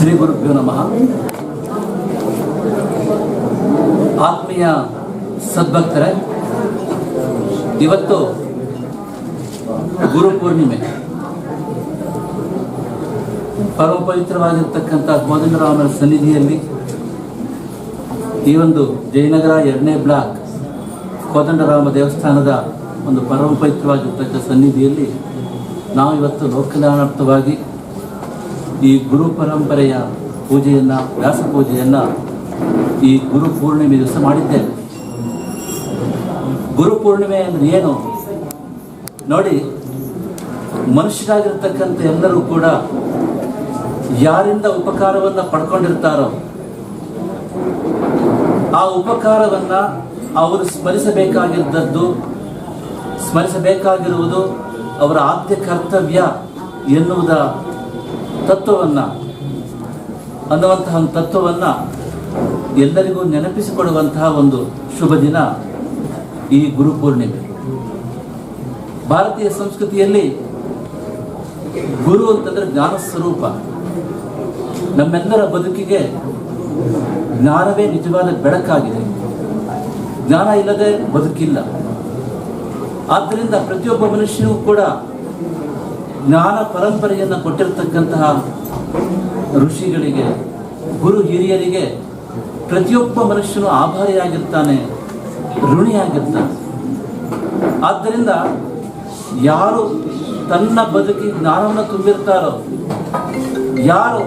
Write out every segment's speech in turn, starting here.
ಶ್ರೀ ಗುರುಭ್ಯೋ ನಮಃ. ಆತ್ಮೀಯ ಸದ್ಭಕ್ತರೇ, ಇವತ್ತು ಗುರು ಪೂರ್ಣಿಮೆ. ಪರಮ ಪವಿತ್ರವಾಗಿರ್ತಕ್ಕಂಥ ಕೋದಂಡರಾಮನ ಸನ್ನಿಧಿಯಲ್ಲಿ ಈ ಒಂದು ಜಯನಗರ 2ನೇ ಬ್ಲಾಕ್ ಕೋದಂಡರಾಮ ದೇವಸ್ಥಾನದ ಒಂದು ಪರಮ ಪವಿತ್ರವಾಗಿರ್ತಕ್ಕ ಸನ್ನಿಧಿಯಲ್ಲಿ ನಾವು ಇವತ್ತು ಲೋಕಕಲ್ಯಾಣಾರ್ಥವಾಗಿ ಈ ಗುರು ಪರಂಪರೆಯ ಪೂಜೆಯನ್ನು, ವ್ಯಾಸ ಪೂಜೆಯನ್ನು ಈ ಗುರು ಪೂರ್ಣಿಮೆ ದಿವಸ ಮಾಡಿದ್ದೇವೆ. ಗುರು ಪೂರ್ಣಿಮೆ ಅಂದರೆ ಏನು ನೋಡಿ, ಮನುಷ್ಯರಾಗಿರ್ತಕ್ಕಂಥ ಎಲ್ಲರೂ ಕೂಡ ಯಾರಿಂದ ಉಪಕಾರವನ್ನು ಪಡ್ಕೊಂಡಿರ್ತಾರೋ ಆ ಉಪಕಾರವನ್ನು ಅವರು ಸ್ಮರಿಸಬೇಕಾಗಿರುವುದು ಅವರ ಆದ್ಯ ಕರ್ತವ್ಯ ಎನ್ನುವುದ ಅನ್ನುವಂತಹ ಒಂದು ತತ್ವವನ್ನು ಎಲ್ಲರಿಗೂ ನೆನಪಿಸಿಕೊಡುವಂತಹ ಒಂದು ಶುಭ ದಿನ ಈ ಗುರು ಪೂರ್ಣಿಮೆ. ಭಾರತೀಯ ಸಂಸ್ಕೃತಿಯಲ್ಲಿ ಗುರು ಅಂತಂದ್ರೆ ಜ್ಞಾನ ಸ್ವರೂಪ. ನಮ್ಮೆಲ್ಲರ ಬದುಕಿಗೆ ಜ್ಞಾನವೇ ನಿಜವಾದ ಬೆಳಕಾಗಿದೆ. ಜ್ಞಾನ ಇಲ್ಲದೆ ಬದುಕಿಲ್ಲ. ಆದ್ದರಿಂದ ಪ್ರತಿಯೊಬ್ಬ ಮನುಷ್ಯನಿಗೂ ಕೂಡ ಜ್ಞಾನ ಪರಂಪರೆಯನ್ನು ಕೊಟ್ಟಿರತಕ್ಕಂತಹ ಋಷಿಗಳಿಗೆ, ಗುರು ಹಿರಿಯರಿಗೆ ಪ್ರತಿಯೊಬ್ಬ ಮನುಷ್ಯನು ಆಭಾರಿಯಾಗಿರ್ತಾನೆ, ಋಣಿಯಾಗಿರ್ತಾನೆ. ಆದ್ದರಿಂದ ಯಾರು ತನ್ನ ಬದುಕಿಗೆ ಜ್ಞಾನವನ್ನು ತುಂಬಿರ್ತಾರೋ, ಯಾರು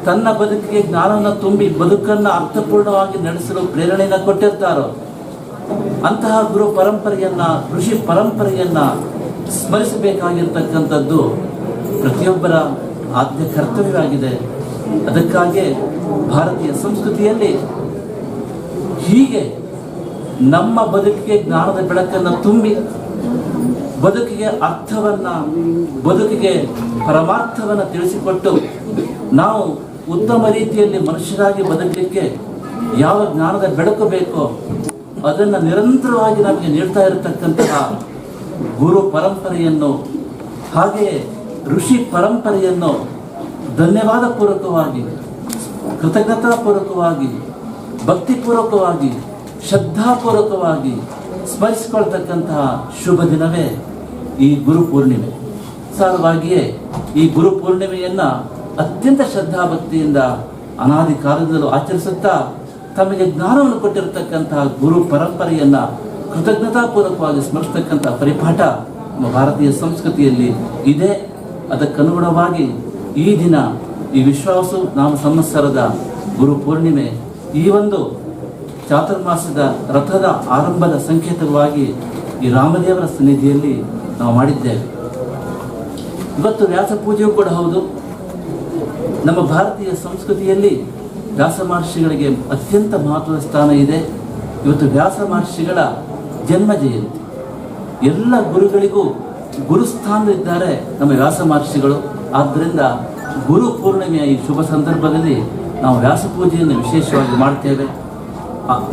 ತನ್ನ ಬದುಕಿಗೆ ಜ್ಞಾನವನ್ನು ತುಂಬಿ ಬದುಕನ್ನು ಅರ್ಥಪೂರ್ಣವಾಗಿ ನಡೆಸಲು ಪ್ರೇರಣೆಯನ್ನು ಕೊಟ್ಟಿರ್ತಾರೋ ಅಂತಹ ಗುರು ಪರಂಪರೆಯನ್ನ, ಋಷಿ ಪರಂಪರೆಯನ್ನ ಸ್ಮರಿಸಬೇಕಾಗಿರ್ತಕ್ಕಂಥದ್ದು ಪ್ರತಿಯೊಬ್ಬರ ಆದ್ಯ ಕರ್ತವ್ಯವಾಗಿದೆ. ಅದಕ್ಕಾಗಿ ಭಾರತೀಯ ಸಂಸ್ಕೃತಿಯಲ್ಲಿ ಹೀಗೆ ನಮ್ಮ ಬದುಕಿಗೆ ಜ್ಞಾನದ ಬೆಳಕನ್ನು ತುಂಬಿ ಬದುಕಿಗೆ ಅರ್ಥವನ್ನು, ಬದುಕಿಗೆ ಪರಮಾರ್ಥವನ್ನು ತಿಳಿಸಿಕೊಟ್ಟು ನಾವು ಉತ್ತಮ ರೀತಿಯಲ್ಲಿ ಮನುಷ್ಯರಾಗಿ ಬದುಕಲಿಕ್ಕೆ ಯಾವ ಜ್ಞಾನದ ಬೆಳಕು ಬೇಕೋ ಅದನ್ನು ನಿರಂತರವಾಗಿ ನಮಗೆ ನೀಡ್ತಾ ಇರತಕ್ಕಂತಹ ಗುರು ಪರಂಪರೆಯನ್ನು, ಹಾಗೆಯೇ ಋಷಿ ಪರಂಪರೆಯನ್ನು ಧನ್ಯವಾದ ಪೂರ್ವಕವಾಗಿ, ಕೃತಜ್ಞತಾಪೂರ್ವಕವಾಗಿ, ಭಕ್ತಿಪೂರ್ವಕವಾಗಿ, ಶ್ರದ್ಧಾಪೂರ್ವಕವಾಗಿ ಸ್ಮರಿಸಿಕೊಳ್ತಕ್ಕಂತಹ ಶುಭ ದಿನವೇ ಈ ಗುರು ಪೂರ್ಣಿಮೆ. ಸಾರವಾಗಿಯೇ ಈ ಗುರು ಪೂರ್ಣಿಮೆಯನ್ನು ಅತ್ಯಂತ ಶ್ರದ್ಧಾಭಕ್ತಿಯಿಂದ ಅನಾದಿ ಕಾಲದಲ್ಲೂ ಆಚರಿಸುತ್ತಾ ತಮಗೆ ಜ್ಞಾನವನ್ನು ಕೊಟ್ಟಿರತಕ್ಕಂತಹ ಗುರು ಪರಂಪರೆಯನ್ನು ಕೃತಜ್ಞತಾಪೂರ್ವಕವಾಗಿ ಸ್ಮರಿಸತಕ್ಕಂತಹ ಪರಿಪಾಠ ನಮ್ಮ ಭಾರತೀಯ ಸಂಸ್ಕೃತಿಯಲ್ಲಿ ಇದೆ. ಅದಕ್ಕನುಗುಣವಾಗಿ ಈ ದಿನ, ಈ ವಿಶ್ವಾಸು ನಾಮ ಸಂವತ್ಸರದ ಗುರು ಪೂರ್ಣಿಮೆ, ಈ ಒಂದು ಚಾತುರ್ಮಾಸದ ರಥದ ಆರಂಭದ ಸಂಕೇತವಾಗಿ ಈ ರಾಮದೇವರ ಸನ್ನಿಧಿಯಲ್ಲಿ ನಾವು ಮಾಡಿದ್ದೇವೆ. ಇವತ್ತು ವ್ಯಾಸ ಪೂಜೆಯೂ ಕೂಡ ಹೌದು. ನಮ್ಮ ಭಾರತೀಯ ಸಂಸ್ಕೃತಿಯಲ್ಲಿ ವ್ಯಾಸ ಮಹರ್ಷಿಗಳಿಗೆ ಅತ್ಯಂತ ಮಹತ್ವದ ಸ್ಥಾನ ಇದೆ. ಇವತ್ತು ವ್ಯಾಸ ಮಹರ್ಷಿಗಳ ಜನ್ಮ ಜಯಂತಿ. ಎಲ್ಲ ಗುರುಗಳಿಗೂ ಗುರುಸ್ಥಾನದಲ್ಲಿದ್ದಾರೆ ನಮ್ಮ ವ್ಯಾಸ ಮಹರ್ಷಿಗಳು. ಆದ್ದರಿಂದ ಗುರು ಪೂರ್ಣಿಮೆಯ ಈ ಶುಭ ಸಂದರ್ಭದಲ್ಲಿ ನಾವು ವ್ಯಾಸ ಪೂಜೆಯನ್ನು ವಿಶೇಷವಾಗಿ ಮಾಡ್ತೇವೆ.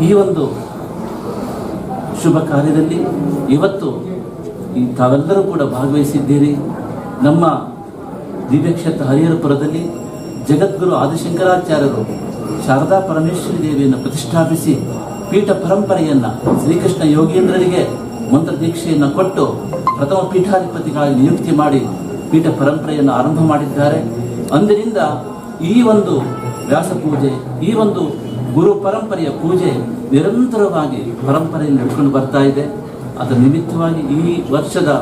ಈ ಒಂದು ಶುಭ ಕಾರ್ಯದಲ್ಲಿ ಇವತ್ತು ತಾವೆಲ್ಲರೂ ಕೂಡ ಭಾಗವಹಿಸಿದ್ದೀರಿ. ನಮ್ಮ ದಿವ್ಯಕ್ಷೇತ್ರ ಹರಿಹರಪುರದಲ್ಲಿ ಜಗದ್ಗುರು ಆದಿಶಂಕರಾಚಾರ್ಯರು ಶಾರದಾ ಪರಮೇಶ್ವರಿ ದೇವಿಯನ್ನು ಪ್ರತಿಷ್ಠಾಪಿಸಿ ಪೀಠ ಪರಂಪರೆಯನ್ನು ಶ್ರೀಕೃಷ್ಣ ಯೋಗೀಂದ್ರರಿಗೆ ಮಂತ್ರ ದೀಕ್ಷೆಯನ್ನು ಕೊಟ್ಟು ಪ್ರಥಮ ಪೀಠಾಧಿಪತಿಗಳಾಗಿ ನಿಯುಕ್ತಿ ಮಾಡಿ ಪೀಠ ಪರಂಪರೆಯನ್ನು ಆರಂಭ ಮಾಡಿದ್ದಾರೆ. ಅಂದಿನಿಂದ ಈ ಒಂದು ವ್ಯಾಸ ಪೂಜೆ, ಈ ಒಂದು ಗುರು ಪರಂಪರೆಯ ಪೂಜೆ ನಿರಂತರವಾಗಿ ಪರಂಪರೆಯನ್ನು ನಡೆದುಕೊಂಡು ಬರ್ತಾ ಇದೆ. ಅದರ ನಿಮಿತ್ತವಾಗಿ ಈ ವರ್ಷದ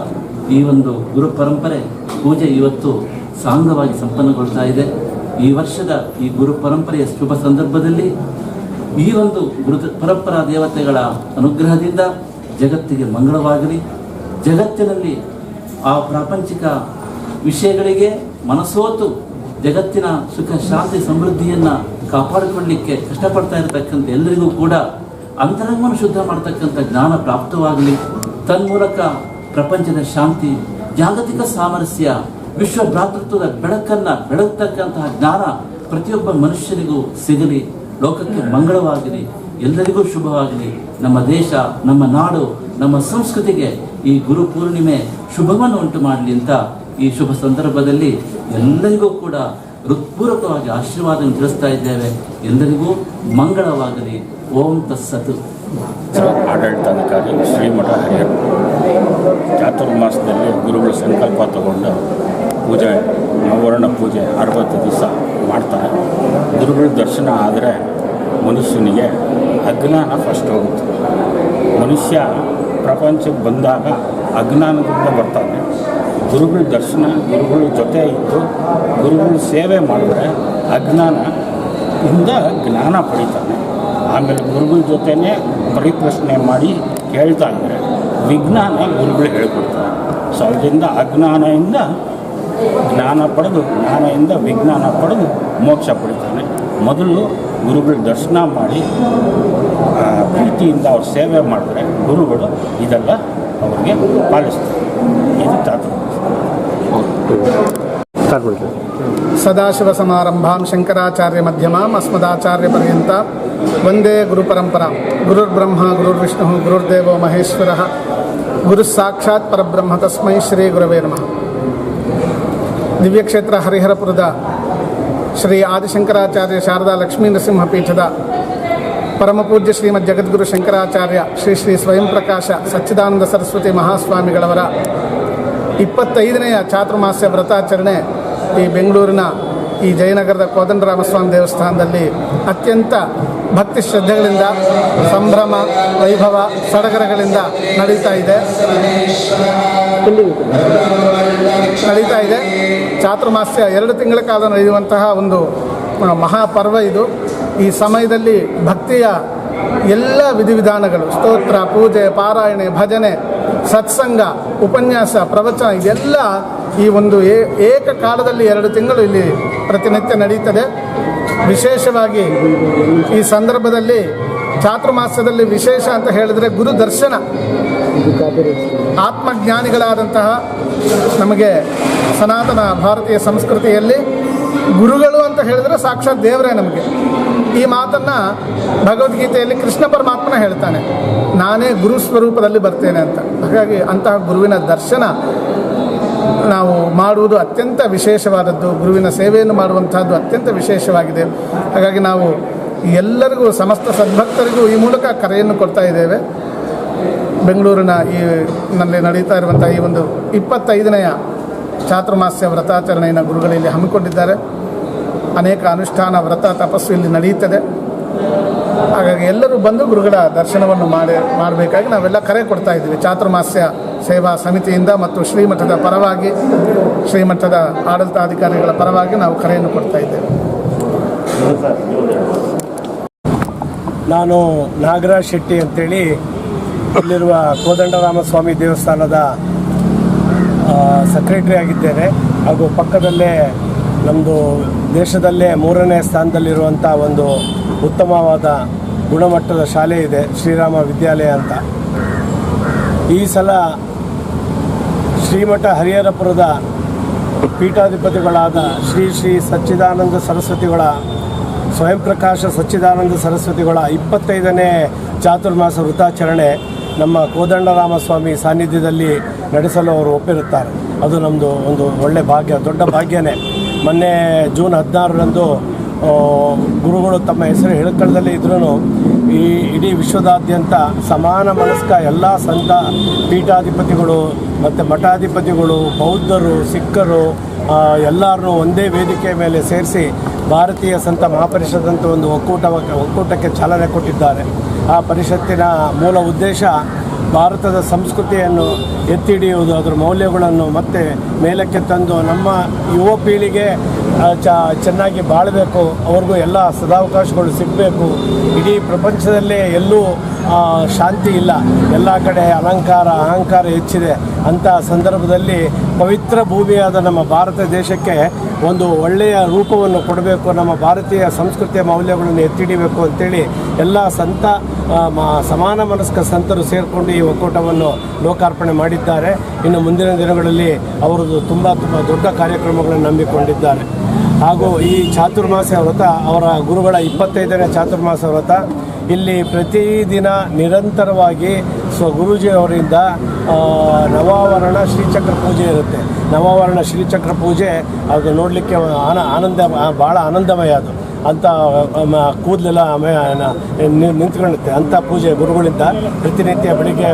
ಈ ಒಂದು ಗುರು ಪರಂಪರೆ ಪೂಜೆ ಇವತ್ತು ಸಾಂಗವಾಗಿ ಸಂಪನ್ನಗೊಳ್ತಾ ಇದೆ. ಈ ವರ್ಷದ ಈ ಗುರು ಪರಂಪರೆಯ ಶುಭ ಸಂದರ್ಭದಲ್ಲಿ ಈ ಒಂದು ಗುರು ಪರಂಪರಾ ದೇವತೆಗಳ ಅನುಗ್ರಹದಿಂದ ಜಗತ್ತಿಗೆ ಮಂಗಳವಾಗಲಿ. ಜಗತ್ತಿನಲ್ಲಿ ಆ ಪ್ರಾಪಂಚಿಕ ವಿಷಯಗಳಿಗೆ ಮನಸೋತು ಜಗತ್ತಿನ ಸುಖ ಶಾಂತಿ ಸಮೃದ್ಧಿಯನ್ನು ಕಾಪಾಡಿಕೊಳ್ಳಲಿಕ್ಕೆ ಕಷ್ಟಪಡ್ತಾ ಇರತಕ್ಕಂಥ ಎಲ್ಲರಿಗೂ ಕೂಡ ಅಂತರಂಗವನ್ನು ಶುದ್ಧ ಮಾಡತಕ್ಕಂಥ ಜ್ಞಾನ ಪ್ರಾಪ್ತವಾಗಲಿ. ತನ್ಮೂಲಕ ಪ್ರಪಂಚದ ಶಾಂತಿ, ಜಾಗತಿಕ ಸಾಮರಸ್ಯ, ವಿಶ್ವ ಭ್ರಾತೃತ್ವದ ಬೆಳಕನ್ನು ಬೆಳಗ್ತಕ್ಕಂತಹ ಜ್ಞಾನ ಪ್ರತಿಯೊಬ್ಬ ಮನುಷ್ಯನಿಗೂ ಸಿಗಲಿ. ಲೋಕಕ್ಕೆ ಮಂಗಳವಾಗಲಿ, ಎಲ್ಲರಿಗೂ ಶುಭವಾಗಲಿ. ನಮ್ಮ ದೇಶ, ನಮ್ಮ ನಾಡು, ನಮ್ಮ ಸಂಸ್ಕೃತಿಗೆ ಈ ಗುರು ಪೂರ್ಣಿಮೆ ಶುಭವನ್ನು ಉಂಟು ಮಾಡಲಿ ಅಂತ ಈ ಶುಭ ಸಂದರ್ಭದಲ್ಲಿ ಎಲ್ಲರಿಗೂ ಕೂಡ ಹೃತ್ಪೂರ್ವಕವಾಗಿ ಆಶೀರ್ವಾದ ತಿಳಿಸ್ತಾ ಇದ್ದೇವೆ. ಎಲ್ಲರಿಗೂ ಮಂಗಳವಾಗಲಿ. ಓಂ ತತ್ಸತ್. ಆಡಳಿತಾಧಿಕಾರಿ ಶ್ರೀಮಠ ಹರಿಹರ ಚಾತುರ್ಮಾಸದಲ್ಲಿ ಗುರುಗಳು ಸಂಕಲ್ಪ ತಗೊಂಡು ಪೂಜೆ ನವವರ್ಣ ಪೂಜೆ 60 ದಿವಸ ಮಾಡ್ತಾರೆ. ಗುರುಗಳ ದರ್ಶನ ಆದರೆ ಮನುಷ್ಯನಿಗೆ ಅಜ್ಞಾನ ಫಸ್ಟ್ ಹೋಗುತ್ತೆ. ಮನುಷ್ಯ ಪ್ರಪಂಚಕ್ಕೆ ಬಂದಾಗ ಅಜ್ಞಾನದಿಂದ ಬರ್ತಾನೆ. ಗುರುಗಳ ದರ್ಶನ, ಗುರುಗಳ ಜೊತೆ ಇದ್ದು ಗುರುಗಳ ಸೇವೆ ಮಾಡಿದ್ರೆ ಅಜ್ಞಾನದಿಂದ ಜ್ಞಾನ ಪಡಿತಾನೆ. ಆಮೇಲೆ ಗುರುಗಳ ಜೊತೆನೇ ಪರಿಪ್ರಶ್ನೆ ಮಾಡಿ ಕೇಳ್ತಾ ಇದ್ದರೆ ವಿಜ್ಞಾನ ಗುರುಗಳು ಹೇಳ್ಕೊಡ್ತಾರೆ. ಸೊ ಅದರಿಂದ ಅಜ್ಞಾನದಿಂದ ಜ್ಞಾನ ಪಡೆದು, ಜ್ಞಾನದಿಂದ ವಿಜ್ಞಾನ ಪಡೆದು ಮೋಕ್ಷ ಪಡಿತಾನೆ. ಮೊದಲು ಗುರುಗಳ ದರ್ಶನ ಮಾಡಿ ಪ್ರೀತಿಯಿಂದ ಅವ್ರ ಸೇವೆ ಮಾಡಿದ್ರೆ ಗುರುಗಳು ಇದೆಲ್ಲ ಅವ್ರಿಗೆ ಪಾಲಿಸ್ತಾರೆ. ಇದು ಚಾತುರ್ಮಾಸ. ಸದಾಶಿವ ಸಮಾರಂಭಾಂ ಶಂಕರಾಚಾರ್ಯ ಮಧ್ಯಮಾಂ ಅಸ್ಮದಾಚಾರ್ಯ ಪರ್ಯಂತ ವಂದೇ ಗುರು ಪರಂಪರಾ. ಗುರುರ್ಬ್ರಹ್ಮ ಗುರುರ್ವಿಷ್ಣು ಗುರುರ್ದೇವೋ ಮಹೇಶ್ವರ ಗುರು ಸಾಕ್ಷಾತ್ ಪರಬ್ರಹ್ಮ ತಸ್ಮೈ ಶ್ರೀ ಗುರವೇ ನಮಃ. ದಿವ್ಯಕ್ಷೇತ್ರ ಹರಿಹರಪುರದ ಶ್ರೀ ಆದಿಶಂಕರಾಚಾರ್ಯ ಶಾರದಾ ಲಕ್ಷ್ಮೀ ನರಸಿಂಹ ಪೀಠದ ಪರಮಪೂಜ್ಯ ಶ್ರೀಮದ್ ಜಗದ್ಗುರು ಶಂಕರಾಚಾರ್ಯ ಶ್ರೀ ಶ್ರೀ ಸ್ವಯಂ ಪ್ರಕಾಶ ಸಚ್ಚಿದಾನಂದ ಸರಸ್ವತಿ ಮಹಾಸ್ವಾಮಿಗಳವರ 25ನೇ ಚಾತುರ್ಮಾಸ್ಯ ವ್ರತಾಚರಣೆ ಈ ಬೆಂಗಳೂರಿನ ಈ ಜಯನಗರದ ಕೋದಂಡರಾಮಸ್ವಾಮಿ ದೇವಸ್ಥಾನದಲ್ಲಿ ಅತ್ಯಂತ ಭಕ್ತಿ ಶ್ರದ್ಧೆಗಳಿಂದ, ಸಂಭ್ರಮ ವೈಭವ ಸಡಗರಗಳಿಂದ ನಡೀತಾ ಇದೆ. ಚಾತುರ್ಮಾಸ್ಯ 2 ತಿಂಗಳ ಕಾಲ ನಡೆಯುವಂತಹ ಒಂದು ಮಹಾಪರ್ವ ಇದು. ಈ ಸಮಯದಲ್ಲಿ ಭಕ್ತಿಯ ಎಲ್ಲ ವಿಧಿವಿಧಾನಗಳು, ಸ್ತೋತ್ರ, ಪೂಜೆ, ಪಾರಾಯಣೆ, ಭಜನೆ, ಸತ್ಸಂಗ, ಉಪನ್ಯಾಸ, ಪ್ರವಚನ ಇದೆಲ್ಲ ಈ ಒಂದು ಏಕಕಾಲದಲ್ಲಿ 2 ತಿಂಗಳು ಇಲ್ಲಿ ಪ್ರತಿನಿತ್ಯ ನಡೀತದೆ. ವಿಶೇಷವಾಗಿ ಈ ಸಂದರ್ಭದಲ್ಲಿ ಚಾತುರ್ಮಾಸ್ಯದಲ್ಲಿ ವಿಶೇಷ ಅಂತ ಹೇಳಿದರೆ ಗುರು ದರ್ಶನ. ಆತ್ಮಜ್ಞಾನಿಗಳಾದಂತಹ ನಮಗೆ ಸನಾತನ ಭಾರತೀಯ ಸಂಸ್ಕೃತಿಯಲ್ಲಿ ಗುರುಗಳು ಅಂತ ಹೇಳಿದರೆ ಸಾಕ್ಷಾತ್ ದೇವರೇ ನಮಗೆ. ಈ ಮಾತನ್ನು ಭಗವದ್ಗೀತೆಯಲ್ಲಿ ಕೃಷ್ಣ ಪರಮಾತ್ಮನ ಹೇಳ್ತಾನೆ, ನಾನೇ ಗುರು ಸ್ವರೂಪದಲ್ಲಿ ಬರ್ತೇನೆ ಅಂತ. ಹಾಗಾಗಿ ಅಂತಹ ಗುರುವಿನ ದರ್ಶನ ನಾವು ಮಾಡುವುದು ಅತ್ಯಂತ ವಿಶೇಷವಾದದ್ದು. ಗುರುವಿನ ಸೇವೆಯನ್ನು ಮಾಡುವಂತಹದ್ದು ಅತ್ಯಂತ ವಿಶೇಷವಾಗಿದೆ. ಹಾಗಾಗಿ ನಾವು ಎಲ್ಲರಿಗೂ, ಸಮಸ್ತ ಸದ್ಭಕ್ತರಿಗೂ ಈ ಮೂಲಕ ಕರೆಯನ್ನು ಕೊಡ್ತಾ ಇದ್ದೇವೆ. ಬೆಂಗಳೂರಿನ ನಲ್ಲಿ ನಡೀತಾ ಇರುವಂಥ ಈ ಒಂದು 25ನೇ ಚಾತುರ್ಮಾಸ್ಯ ವ್ರತಾಚರಣೆಯನ್ನು ಗುರುಗಳಲ್ಲಿ ಹಮ್ಮಿಕೊಂಡಿದ್ದಾರೆ. ಅನೇಕ ಅನುಷ್ಠಾನ, ವ್ರತ, ತಪಸ್ಸು ಇಲ್ಲಿ ನಡೆಯುತ್ತದೆ. ಹಾಗಾಗಿ ಎಲ್ಲರೂ ಬಂದು ಗುರುಗಳ ದರ್ಶನವನ್ನು ಮಾಡಬೇಕಾಗಿ ನಾವೆಲ್ಲ ಕರೆ ಕೊಡ್ತಾ ಇದ್ದೀವಿ. ಚಾತುರ್ಮಾಸ್ಯ ಸೇವಾ ಸಮಿತಿಯಿಂದ ಮತ್ತು ಶ್ರೀಮಠದ ಪರವಾಗಿ, ಶ್ರೀಮಠದ ಆಡಳಿತಾಧಿಕಾರಿಗಳ ಪರವಾಗಿ ನಾವು ಕರೆಯನ್ನು ಕೊಡ್ತಾ ಇದ್ದೇವೆ. ನಾನು ನಾಗರಾಜ್ ಶೆಟ್ಟಿ ಅಂತೇಳಿ ಇಲ್ಲಿರುವ ಕೋದಂಡರಾಮಸ್ವಾಮಿ ದೇವಸ್ಥಾನದ ಸೆಕ್ರೆಟರಿ ಆಗಿದ್ದೇನೆ. ಹಾಗೂ ಪಕ್ಕದಲ್ಲೇ ನಮ್ಮದು ದೇಶದಲ್ಲೇ 3ನೇ ಸ್ಥಾನದಲ್ಲಿರುವಂಥ ಒಂದು ಉತ್ತಮವಾದ ಗುಣಮಟ್ಟದ ಶಾಲೆ ಇದೆ, ಶ್ರೀರಾಮ ವಿದ್ಯಾಲಯ ಅಂತ. ಈ ಸಲ ಶ್ರೀಮಠ ಹರಿಹರಪುರದ ಪೀಠಾಧಿಪತಿಗಳಾದ ಶ್ರೀ ಶ್ರೀ ಸಚ್ಚಿದಾನಂದ ಸರಸ್ವತಿಗಳ, ಸ್ವಯಂ ಪ್ರಕಾಶ ಸಚ್ಚಿದಾನಂದ ಸರಸ್ವತಿಗಳ 25ನೇ ಚಾತುರ್ಮಾಸ ವೃತಾಚರಣೆ ನಮ್ಮ ಕೋದಂಡರಾಮಸ್ವಾಮಿ ಸಾನ್ನಿಧ್ಯದಲ್ಲಿ ನಡೆಸಲು ಅವರು ಒಪ್ಪಿರುತ್ತಾರೆ. ಅದು ನಮ್ಮದು ಒಂದು ಒಳ್ಳೆಯ ಭಾಗ್ಯ, ದೊಡ್ಡ ಭಾಗ್ಯನೇ. ಮೊನ್ನೆ ಜೂನ್ 16ರಂದು ಗುರುಗಳು ತಮ್ಮ ಹೆಸರು ಹೇಳ್ಕೊಳ್ಳದಲ್ಲೇ ಇದ್ರೂ ಈ ಇಡೀ ವಿಶ್ವದಾದ್ಯಂತ ಸಮಾನ ಮನಸ್ಕ ಎಲ್ಲ ಸಂತ ಪೀಠಾಧಿಪತಿಗಳು ಮತ್ತು ಮಠಾಧಿಪತಿಗಳು, ಬೌದ್ಧರು, ಸಿಖ್ಖರು ಎಲ್ಲರನ್ನೂ ಒಂದೇ ವೇದಿಕೆ ಮೇಲೆ ಸೇರಿಸಿ ಭಾರತೀಯ ಸಂತ ಮಹಾಪರಿಷತ್ ಒಂದು ಒಕ್ಕೂಟಕ್ಕೆ ಚಾಲನೆ ಕೊಟ್ಟಿದ್ದಾರೆ. ಆ ಪರಿಷತ್ತಿನ ಮೂಲ ಉದ್ದೇಶ ಭಾರತದ ಸಂಸ್ಕೃತಿಯನ್ನು ಎತ್ತಿ ಹಿಡಿಯುವುದು, ಅದರ ಮೌಲ್ಯಗಳನ್ನು ಮತ್ತೆ ಮೇಲಕ್ಕೆ ತಂದು ನಮ್ಮ ಯುವ ಪೀಳಿಗೆ ಚೆನ್ನಾಗಿ ಬಾಳಬೇಕು, ಅವ್ರಿಗೂ ಎಲ್ಲ ಸದಾವಕಾಶಗಳು ಸಿಗಬೇಕು. ಇಡೀ ಪ್ರಪಂಚದಲ್ಲೇ ಎಲ್ಲೂ ಶಾಂತಿ ಇಲ್ಲ, ಎಲ್ಲ ಕಡೆ ಅಹಂಕಾರ ಹೆಚ್ಚಿದೆ. ಅಂಥ ಸಂದರ್ಭದಲ್ಲಿ ಪವಿತ್ರ ಭೂಮಿಯಾದ ನಮ್ಮ ಭಾರತ ದೇಶಕ್ಕೆ ಒಂದು ಒಳ್ಳೆಯ ರೂಪವನ್ನು ಕೊಡಬೇಕು, ನಮ್ಮ ಭಾರತೀಯ ಸಂಸ್ಕೃತಿಯ ಮೌಲ್ಯಗಳನ್ನು ಎತ್ತಿಡಿಬೇಕು ಅಂತೇಳಿ ಎಲ್ಲ ಸಂತ ಸಮಾನ ಮನಸ್ಕ ಸಂತರು ಸೇರಿಕೊಂಡು ಈ ಒಕ್ಕೂಟವನ್ನು ಲೋಕಾರ್ಪಣೆ ಮಾಡಿದ್ದಾರೆ. ಇನ್ನು ಮುಂದಿನ ದಿನಗಳಲ್ಲಿ ಅವರದ್ದು ತುಂಬ ದೊಡ್ಡ ಕಾರ್ಯಕ್ರಮಗಳನ್ನು ನಂಬಿಕೊಂಡಿದ್ದಾರೆ. ಹಾಗೂ ಈ ಚಾತುರ್ಮಾಸ ವ್ರತ ಅವರ ಗುರುಗಳ 25ನೇ ಚಾತುರ್ಮಾಸ ವ್ರತ ಇಲ್ಲಿ ಪ್ರತಿದಿನ ನಿರಂತರವಾಗಿ ಗುರೂಜಿಯವರಿಂದ ನವಾವರಣ ಶ್ರೀಚಕ್ರ ಪೂಜೆ ಇರುತ್ತೆ. ನವವರ್ಣ ಶ್ರೀಚಕ್ರ ಪೂಜೆ ಅದು ನೋಡಲಿಕ್ಕೆ ಆನಂದ, ಭಾಳ ಆನಂದಮಯ ಅದು. ಅಂಥ ಕೂದಲೆಲ್ಲ ನಿಂತ್ಕೊಳ್ಳುತ್ತೆ ಅಂಥ ಪೂಜೆ ಗುರುಗಳಿಂದ ಪ್ರತಿನಿತ್ಯ ಬೆಳಿಗ್ಗೆ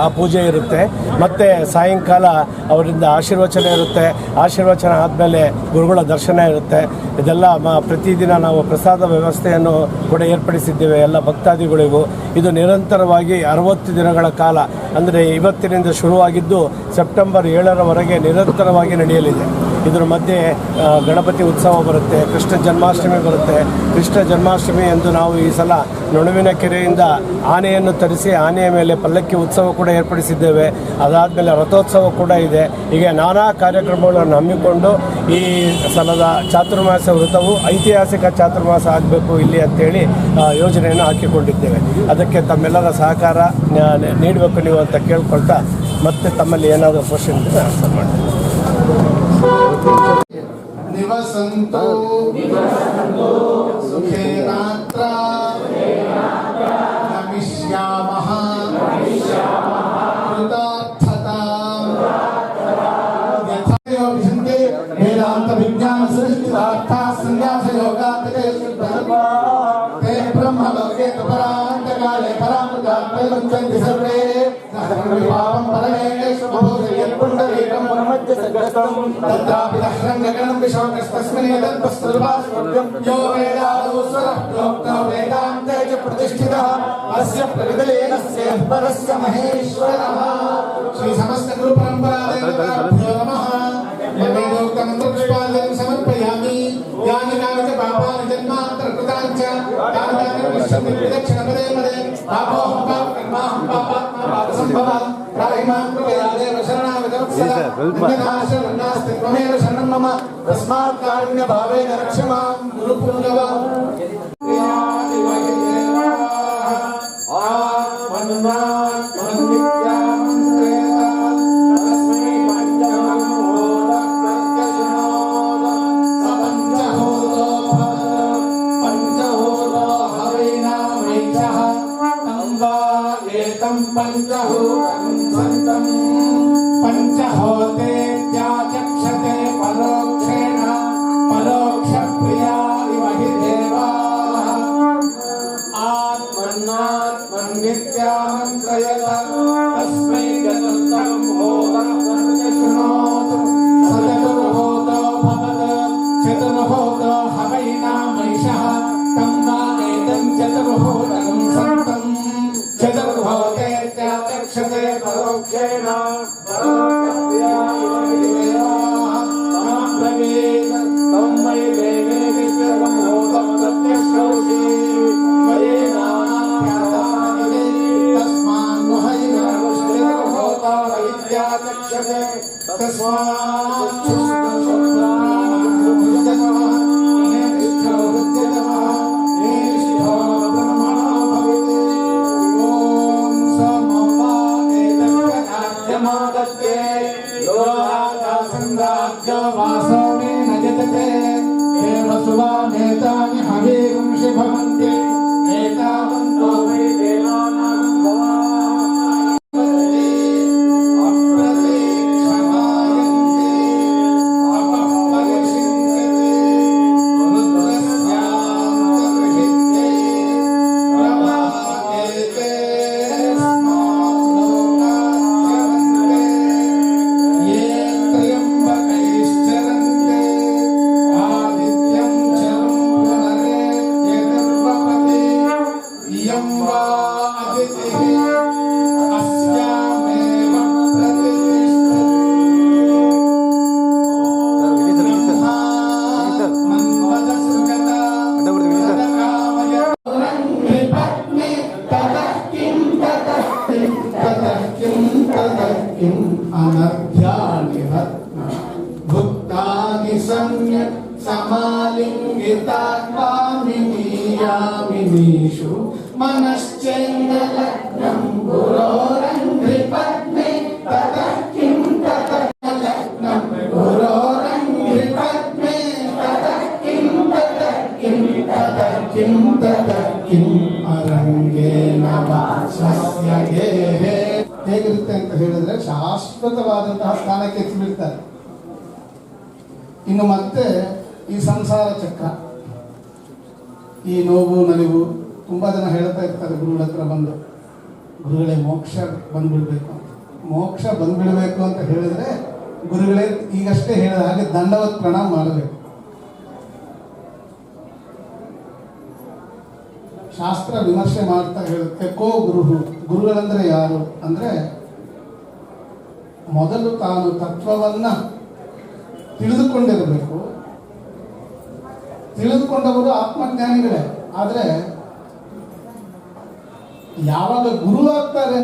ಆ ಪೂಜೆ ಇರುತ್ತೆ. ಮತ್ತು ಸಾಯಂಕಾಲ ಅವರಿಂದ ಆಶೀರ್ವಚನ ಇರುತ್ತೆ. ಆಶೀರ್ವಚನ ಆದಮೇಲೆ ಗುರುಗಳ ದರ್ಶನ ಇರುತ್ತೆ. ಇದೆಲ್ಲ ಪ್ರತಿದಿನ ನಾವು ಪ್ರಸಾದ ವ್ಯವಸ್ಥೆಯನ್ನು ಕೂಡ ಏರ್ಪಡಿಸಿದ್ದೇವೆ ಎಲ್ಲ ಭಕ್ತಾದಿಗಳಿಗೂ. ಇದು ನಿರಂತರವಾಗಿ 60 ದಿನಗಳ ಕಾಲ, ಅಂದರೆ ಇವತ್ತಿನಿಂದ ಶುರುವಾಗಿದ್ದು ಸೆಪ್ಟೆಂಬರ್ 7ರವರೆಗೆ ನಿರಂತರವಾಗಿ ನಡೆಯಲಿದೆ. ಇದರ ಮಧ್ಯೆ ಗಣಪತಿ ಉತ್ಸವ ಬರುತ್ತೆ, ಕೃಷ್ಣ ಜನ್ಮಾಷ್ಟಮಿ ಬರುತ್ತೆ. ಕೃಷ್ಣ ಜನ್ಮಾಷ್ಟಮಿ ಎಂದು ನಾವು ಈ ಸಲ ನೊಣವಿನ ಕೆರೆಯಿಂದ ಆನೆಯನ್ನು ತರಿಸಿ ಆನೆಯ ಮೇಲೆ ಪಲ್ಲಕ್ಕಿ ಉತ್ಸವ ಕೂಡ ಏರ್ಪಡಿಸಿದ್ದೇವೆ. ಅದಾದಮೇಲೆ ರಥೋತ್ಸವ ಕೂಡ ಇದೆ. ಹೀಗೆ ನಾನಾ ಕಾರ್ಯಕ್ರಮಗಳನ್ನು ಹಮ್ಮಿಕೊಂಡು ಈ ಸಲದ ಚಾತುರ್ಮಾಸ ವೃತವು ಐತಿಹಾಸಿಕ ಚಾತುರ್ಮಾಸ ಆಗಬೇಕು ಇಲ್ಲಿ ಅಂತೇಳಿ ಯೋಜನೆಯನ್ನು ಹಾಕಿಕೊಂಡಿದ್ದೇವೆ. ಅದಕ್ಕೆ ತಮ್ಮೆಲ್ಲರ ಸಹಕಾರ ನೀಡಬೇಕು ನೀವು ಅಂತ ಕೇಳ್ಕೊಳ್ತಾ, ಮತ್ತೆ ತಮ್ಮಲ್ಲಿ ಏನಾದರೂ ಕ್ವಶನ್ ಇದ್ದರೆ ಆನ್ಸರ್ ಮಾಡಿ. ನಿವಸಂತೋ ಸುಖೇನಾತ್ರ ನಮಿಷ್ಯಾಮಃ ಕೃತಾರ್ಥತಾಂ ಯಥಾಯೋಗಿಸಂತೆ ವೇದಾಂತ ವಿಜ್ಞಾನ ಸೃಷ್ಟಿತಾರ್ಥ ಸಂನ್ಯಾಸ ಯೋಗಾತ್ಮಕೆ ते ब्रह्मलोके परान्तकाले परामृतात्मे मुच्यन्ति सर्वे विभावं परमेश्वरभूतयत्पुण्डरीकं परमज्य सगस्तं तत्रापि दह्रङ्गगणं विशोकस्तस्मिन् यदल्पस्तुर्वास्वभ्यं यो वेदादौ स्वरः प्रोक्तो वेदान्ते च प्रतिष्ठितः अस्य प्रविदलेन परस्य महेश्वरः श्री समस्त गुरु परम्परादेवताभ्यो नमः। वेदोक्तमन्त्रपुष्पाञ्जलिं समर्पयामि। यानि कानि च पापानि जन्मान्तरकृतानि च तानि विश्वं विदक्षिणपदे पदे पापोऽहं पापकर्माहं पापात्मा पापसम्भवः प्राहिमां कृपयादेव शरणागतवत्सला अन्यनाशरन्नास्ति त्वमेव शरणं मम तस्मात् कारुण्यभावेन रक्ष मां गुरुपुङ्गव। पंचहोतेत्याचक्षते परोक्षेण परोक्षप्रिया इव हि देवाः आत्मन्नात्मन्नित्यामन्त्रयत तस्मै चतुर्थं होतं शृणोतु स चतुर्होतो भवत् चतुर्होतो हवैनामैषः तं वा एतं चतुर्होतं सन्तं चतुर्होतेत्याचक्षते परोक्षेण परोक्षप्रिया इव हि देवाः तां ब्रवीत् तं वै देवे विश्वं होतं प्रत्यक्षौषि त्वयेनाख्यातानि तस्मान्मुहैर्होता वैद्याचक्षते तस्मात् नेतानि हवींषि भवन्ति एतावन्तो वै देवानां अप्रतीक्षमायन्ते अपपरिषिञ्चते रुद्रस्यान्तर्हिते प्रमादेते स्मालोकाच्यवन्ते ये त्र्यम्बकैश्चरन्ते आदित्यं चरं पुनरेत्यनिर्वपति इयं वा अदितिः अस्यामेव प्रतिष्ठति ब्रह्मात्मन्वदसृजता तदकामयरङ्घ्रिपत्नि ततः किं अनर्घ्यानि रत्ना भुक्तानि सम्यक् समालिङ्गितात्मामिनीयामिनीषु मनश्चैन्द्रलग्नं गुरोरङ्घ्रिपत्नि ततः किं लग्नं गुरोरङ्घ्रिपत्नि ततः किं अरङ्गेन वा स्वस्य गेहे ಹೇಗಿರುತ್ತೆ ಅಂತ ಹೇಳಿದ್ರೆ ಶಾಶ್ವತವಾದಂತಹ ಸ್ಥಾನಕ್ಕೆ ಎತ್ತಿಬಿಡ್ತಾರೆ. ಇನ್ನು ಮತ್ತೆ ಈ ಸಂಸಾರ ಚಕ್ರ, ಈ ನೋವು ನಲಿವು, ತುಂಬ ಜನ ಹೇಳ್ತಾ ಇರ್ತಾರೆ ಗುರುಗಳ ಹತ್ರ ಬಂದು, ಗುರುಗಳೇ ಮೋಕ್ಷ ಬಂದ್ಬಿಡ್ಬೇಕು ಅಂತ. ಮೋಕ್ಷ ಬಂದ್ಬಿಡ್ಬೇಕು ಅಂತ ಹೇಳಿದ್ರೆ ಗುರುಗಳೇ ಈಗಷ್ಟೇ ಹೇಳಿದ ಹಾಗೆ ದಂಡವತ್ ಪ್ರಣಾಮ ಮಾಡಬೇಕು. ಶಾಸ್ತ್ರ ವಿಮರ್ಶೆ ಮಾಡ್ತಾ ಹೇಳುತ್ತೆ, ಕೋ ಗುರುಗಳಂದ್ರೆ ಯಾರು ಅಂದ್ರೆ, ಮೊದಲು ತಾನು ತತ್ವವನ್ನ ತಿಳಿದುಕೊಂಡಿರಬೇಕು. ತಿಳಿದುಕೊಂಡವರು ಆತ್ಮಜ್ಞಾನಿಗಳೇ. ಆದರೆ ಯಾವಾಗ ಗುರು ಆಗ್ತಾರೆ